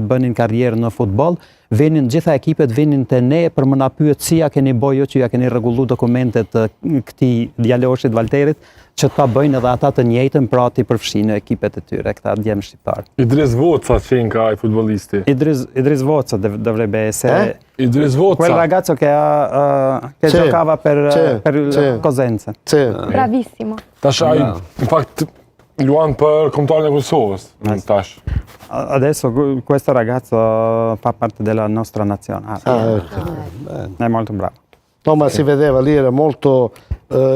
bënin karrierë në futboll, gjitha ekipet vinin te ne për më na pyet si ja keni bojë që ja keni rregullu dokumentet këtij djaloshit Valterit, që ta bëjnë edhe ata të njëjtën, pra ti përfshinë ekipet e tyre, këta djemë shqiptar. Idris Voca qenë ai futbollisti. Idris Voca dovrebbe essere. Idris Voca. Quel ragazzo che giocava per Cosenza. Bravissimo. Tash ai, infatti, luan per Kombëtarën e Kosovës. Tash. Adesso questo ragazzo fa parte della nostra nazionale. È molto bravo. No, ma si vedeva lì, era molto,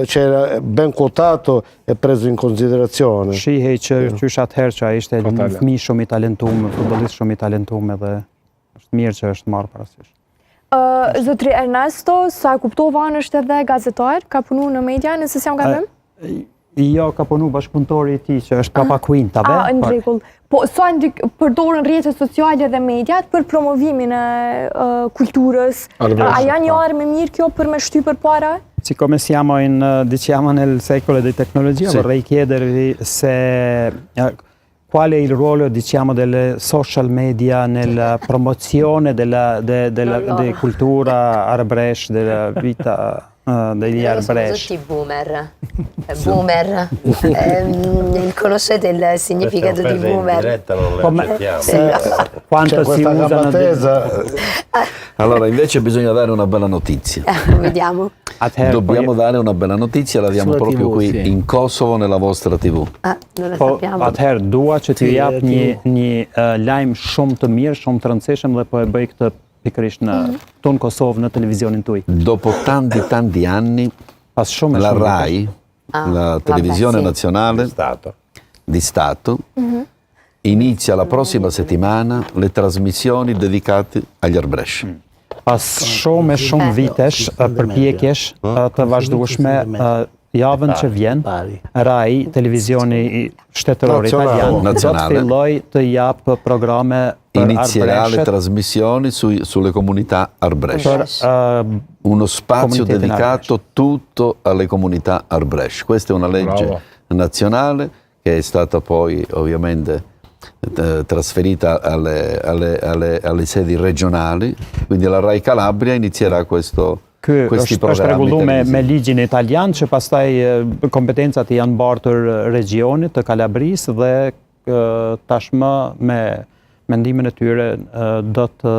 c'era ben quotato e preso in considerazione. Shihej që qysh atëherë që ai ishte një fëmijë shumë i talentuar, futbollist shumë i talentuar dhe është mirë që është marrë parasysh. Zotri Ernesto, sa e kuptova është edhe gazetar, ka punu në media, nëse s'jam gabim? Jo, ka punu bashkëpunëtori i tij që është Papa Quinta, në rregull. Po sa përdoren rrjetet sociale dhe mediat për promovimin e kulturës? A janë një armë mirë kjo për me shtypër para? Siccome siamo nel secolo di tecnologia, vorrei chiedervi qual è il ruolo, diciamo, delle social media nella promozione di cultura arbresh, della vita degli arbresh. Sono tutti boomer. Boomer. Conoscete il significato di boomer? Quanto si usano? Allora, invece bisogna dare una bella notizia. Vediamo. Dobbiamo dare una bella notizia, la diamo proprio qui in Kosovo, nella vostra TV. Non la sappiamo. Atëherë dua që t'ju jap një lajm shumë të mirë, shumë të rëndësishëm dhe po e bëj këtë pikërisht në tonë Kosovë në televizionin tuaj. Dopo tanti anni, la RAI, la televisione nazionale di Stato, inizia la prossima settimana le trasmissioni dedicate agli arbresh. Pas shumë vitesh përpjekjesh të vazhdueshme, javën që vjen, RAI, televizioni shtetëror italian, do të filloj të jap programe per inizierà le trasmissioni sulle comunità arbresh. Uno spazio dedicato tutto alle comunità arbresh. Questa è una legge nazionale che è stata poi ovviamente trasferita alle sedi regionali, quindi la RAI Calabria inizierà questi programmi. Është rregulluar me ligjin italian që pastaj kompetencat i janë mbartur regionit të Kalabrisë dhe tashmë me mendimin e tyre do të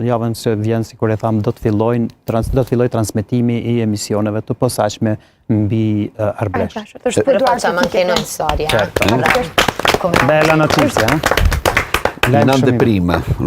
javën që vjen, sikur e tham, do të filloj transmetimi i emisioneve të posaçme mbi arbresh. Facciamo anche noi storia. Bella notizia, In anteprima